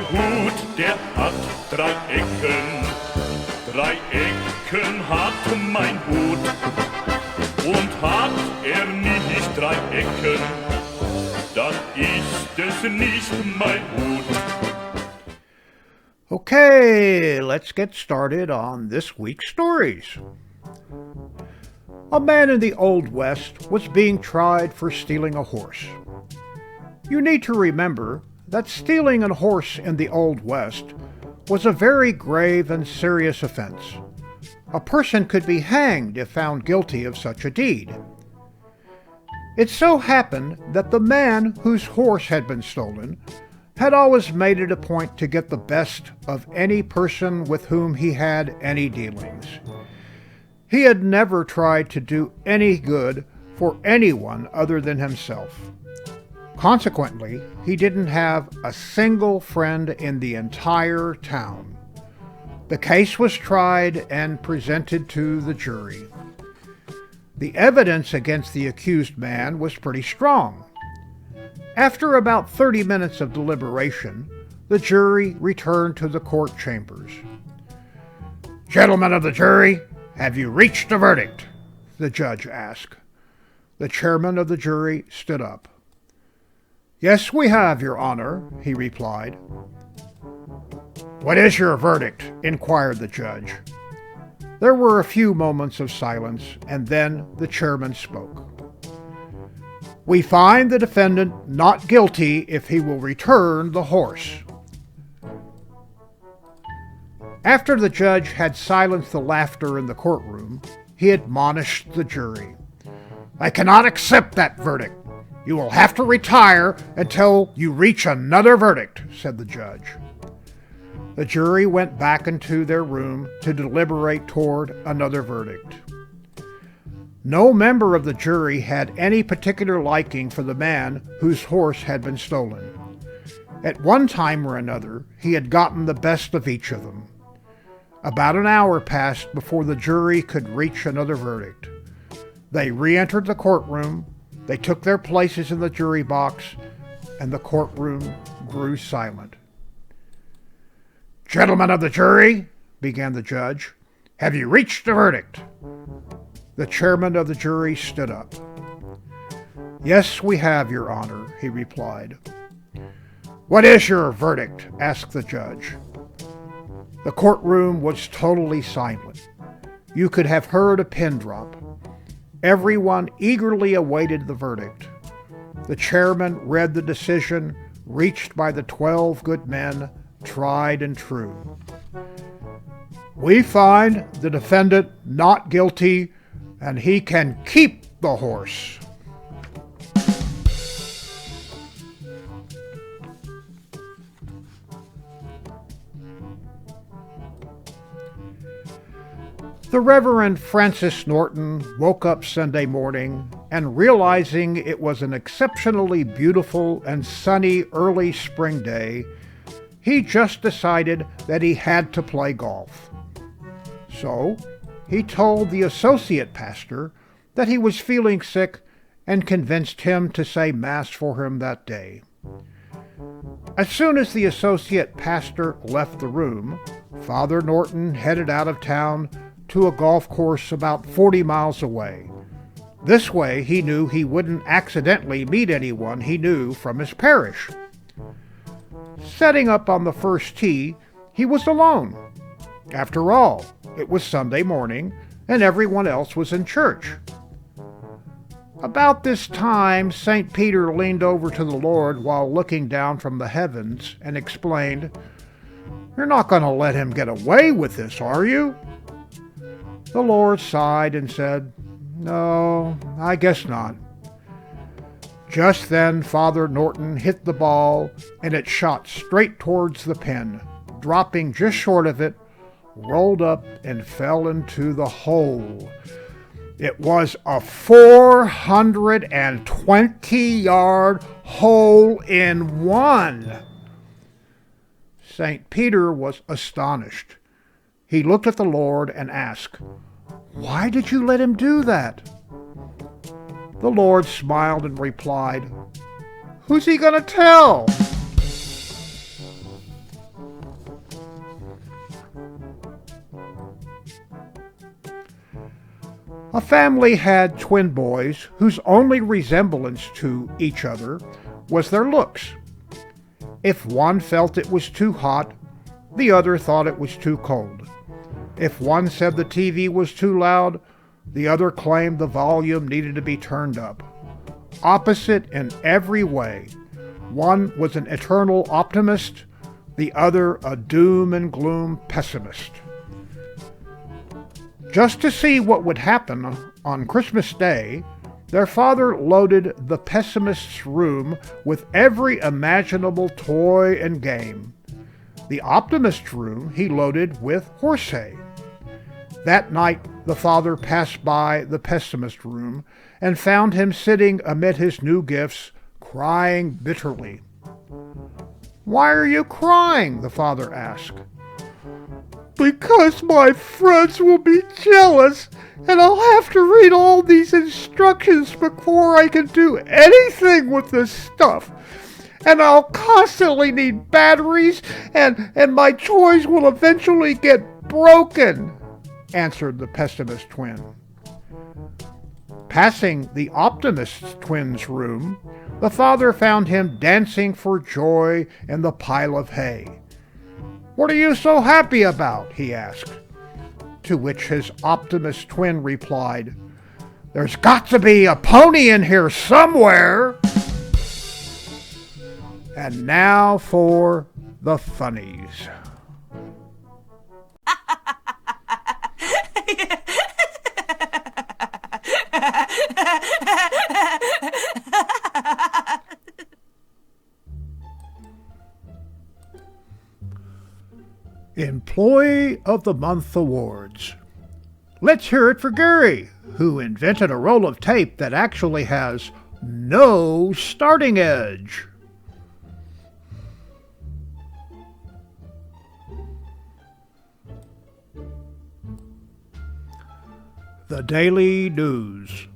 Hut, der hat 3 Ecken. 3 Ecken hat mein Hut. Und hat er nicht 3 Ecken, dann ist es nicht mein Hut. Okay, let's get started on this week's stories. A man in the Old West was being tried for stealing a horse. You need to remember that stealing a horse in the Old West was a very grave and serious offense. A person could be hanged if found guilty of such a deed. It so happened that the man whose horse had been stolen had always made it a point to get the best of any person with whom he had any dealings. He had never tried to do any good for anyone other than himself. Consequently, he didn't have a single friend in the entire town. The case was tried and presented to the jury. The evidence against the accused man was pretty strong. After about 30 minutes of deliberation, the jury returned to the court chambers. "Gentlemen of the jury, have you reached a verdict?" the judge asked. The chairman of the jury stood up. "Yes, we have, Your Honor," he replied. "What is your verdict?" inquired the judge. There were a few moments of silence, and then the chairman spoke. "We find the defendant not guilty if he will return the horse." After the judge had silenced the laughter in the courtroom, he admonished the jury. "I cannot accept that verdict. You will have to retire until you reach another verdict," said the judge. The jury went back into their room to deliberate toward another verdict. No member of the jury had any particular liking for the man whose horse had been stolen. At one time or another, he had gotten the best of each of them. About an hour passed before the jury could reach another verdict. They re-entered the courtroom, they took their places in the jury box, and the courtroom grew silent. "Gentlemen of the jury," began the judge, "have you reached a verdict?" The chairman of the jury stood up. "Yes, we have, Your Honor," he replied. "What is your verdict?" asked the judge. The courtroom was totally silent. You could have heard a pin drop. Everyone eagerly awaited the verdict. The chairman read the decision reached by the 12 good men, tried and true. "We find the defendant not guilty, and he can keep the horse." The Reverend Francis Norton woke up Sunday morning and, realizing it was an exceptionally beautiful and sunny early spring day, he just decided that he had to play golf. So, he told the associate pastor that he was feeling sick and convinced him to say Mass for him that day. As soon as the associate pastor left the room, Father Norton headed out of town to a golf course about 40 miles away. This way he knew he wouldn't accidentally meet anyone he knew from his parish. Setting up on the first tee, he was alone. After all, it was Sunday morning, and everyone else was in church. About this time, St. Peter leaned over to the Lord while looking down from the heavens and explained, "You're not going to let him get away with this, are you?" The Lord sighed and said, "No, I guess not." Just then Father Norton hit the ball, and it shot straight towards the pin, dropping just short of it, rolled up and fell into the hole. It was a 420-yard hole-in-one. St. Peter was astonished. He looked at the Lord and asked, "Why did you let him do that?" The Lord smiled and replied, "Who's he going to tell?" A family had twin boys whose only resemblance to each other was their looks. If one felt it was too hot, the other thought it was too cold. If one said the TV was too loud, the other claimed the volume needed to be turned up. Opposite in every way. One was an eternal optimist, the other a doom and gloom pessimist. Just to see what would happen on Christmas Day, their father loaded the pessimist's room with every imaginable toy and game. The optimist's room he loaded with horse hay. That night the father passed by the pessimist's room and found him sitting amid his new gifts, crying bitterly. "Why are you crying?" the father asked. "Because my friends will be jealous, and I'll have to read all these instructions before I can do anything with this stuff. And I'll constantly need batteries, and my toys will eventually get broken," answered the pessimist twin. Passing the optimist twin's room, the father found him dancing for joy in the pile of hay. "What are you so happy about?" he asked. To which his optimist twin replied, "There's got to be a pony in here somewhere." And now for the funnies. Employee of the Month Awards. Let's hear it for Gary, who invented a roll of tape that actually has no starting edge. The Daily News.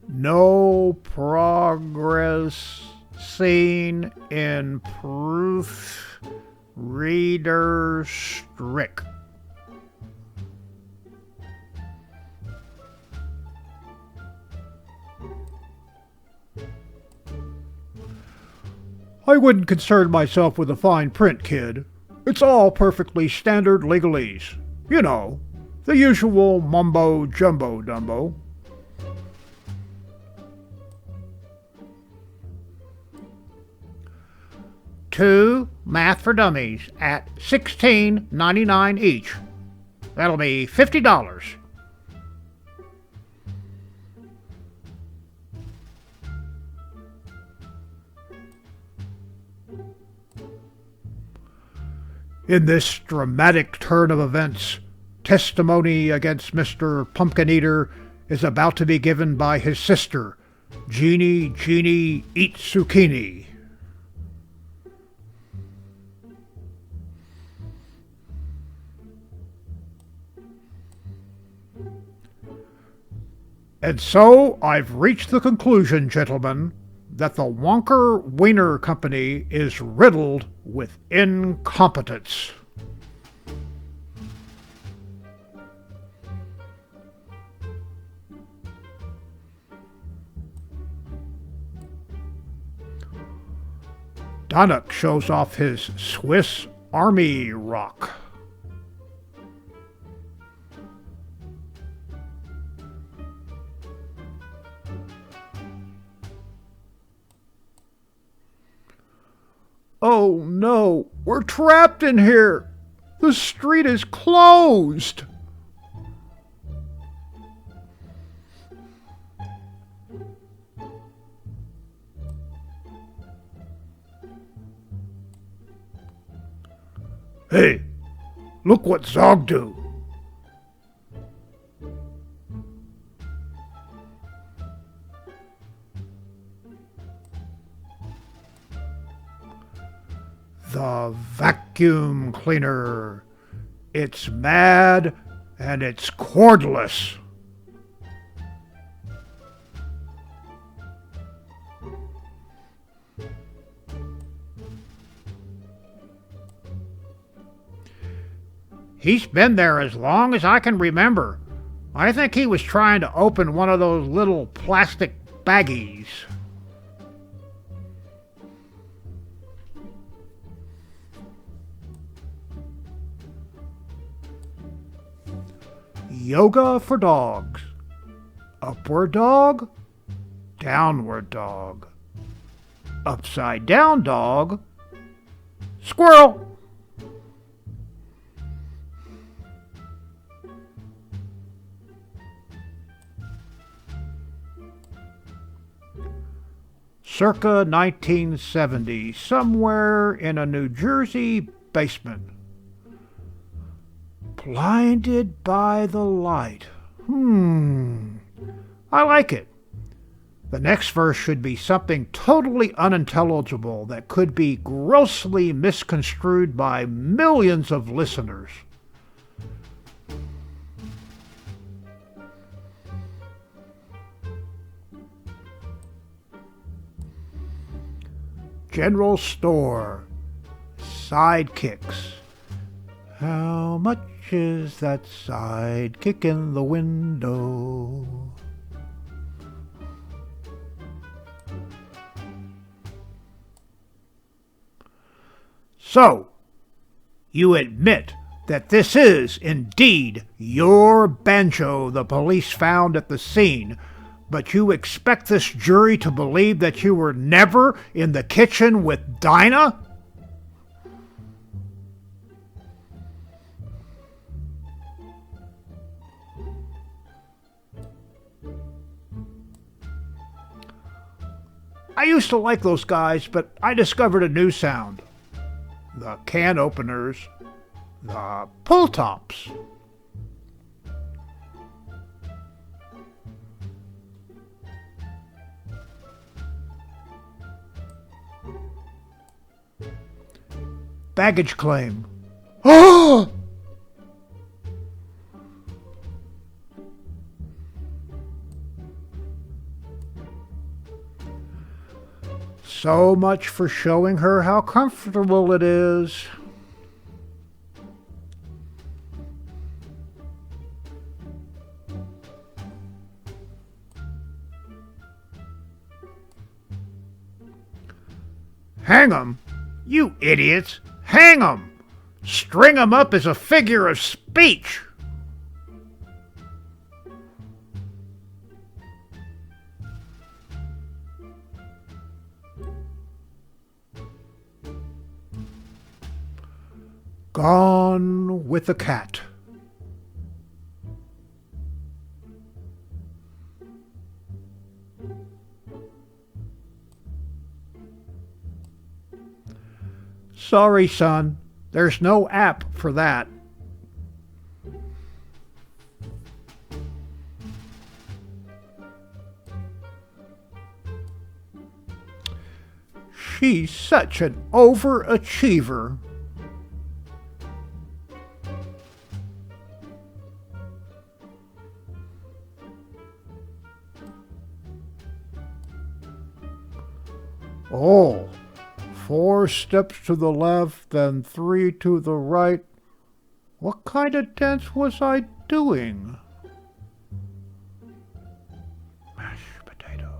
No progress seen in proof. Reader Strick. I wouldn't concern myself with the fine print, kid. It's all perfectly standard legalese. You know, the usual mumbo jumbo dumbo. Two Math for Dummies at $16.99 each. That'll be $50. In this dramatic turn of events, testimony against Mr. Pumpkin Eater is about to be given by his sister, Jeannie Eats Zucchini. And so I've reached the conclusion, gentlemen, that the Wonker Wiener Company is riddled with incompetence. Donnock shows off his Swiss Army rock. Oh no, we're trapped in here. The street is closed. Hey, look what Zog do. The vacuum cleaner. It's mad and it's cordless. He's been there as long as I can remember. I think he was trying to open one of those little plastic baggies. Yoga for dogs. Upward dog, downward dog. Upside down dog, squirrel. Circa 1970, somewhere in a New Jersey basement. Blinded by the light. I like it. The next verse should be something totally unintelligible that could be grossly misconstrued by millions of listeners. General store. Sidekicks. How much is that sidekick in the window? So, you admit that this is indeed your banjo the police found at the scene, but you expect this jury to believe that you were never in the kitchen with Dinah? I used to like those guys, but I discovered a new sound. The can openers, the pull tops. Baggage claim. Oh! So much for showing her how comfortable it is. Hang 'em? You idiots! Hang 'em! String 'em up as a figure of speech! Gone with the cat. Sorry, son. There's no app for that. She's such an overachiever. Oh, 4 steps to the left, then 3 to the right. What kind of dance was I doing? Mashed potato.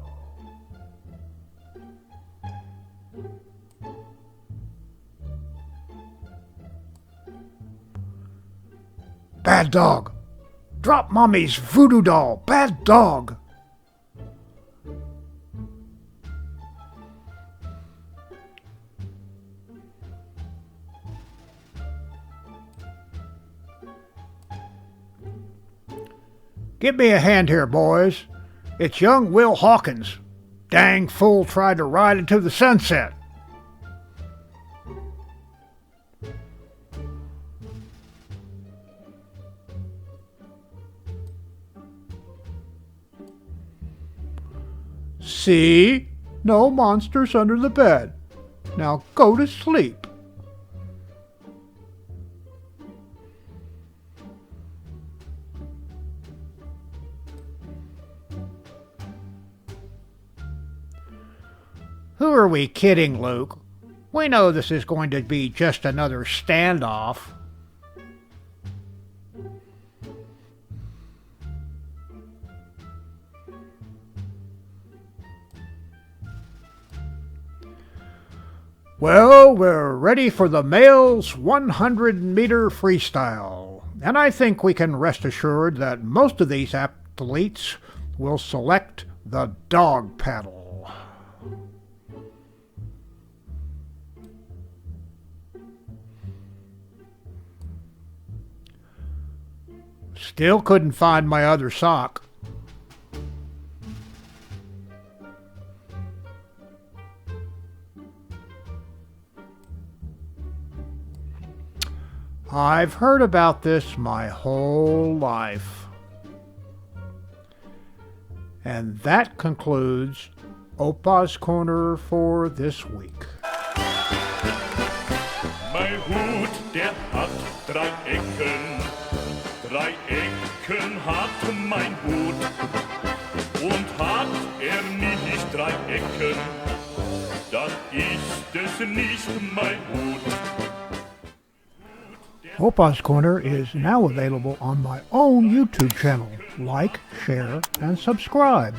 Bad dog. Drop mommy's voodoo doll. Bad dog. Give me a hand here, boys. It's young Will Hawkins. Dang fool tried to ride into the sunset. See? No monsters under the bed. Now go to sleep. Who are we kidding, Luke? We know this is going to be just another standoff. Well, we're ready for the male's 100-meter freestyle, and I think we can rest assured that most of these athletes will select the dog paddle. Still couldn't find my other sock. I've heard about this my whole life. And that concludes Opa's Corner for this week. Mein Hut, der hat 3 Ecken. 3 Ecken hat mein Hut. Und hat nicht 3 Ecken, dann ist es nicht mein Hut. Opa's Corner is now available on my own YouTube channel. Like, share, and subscribe.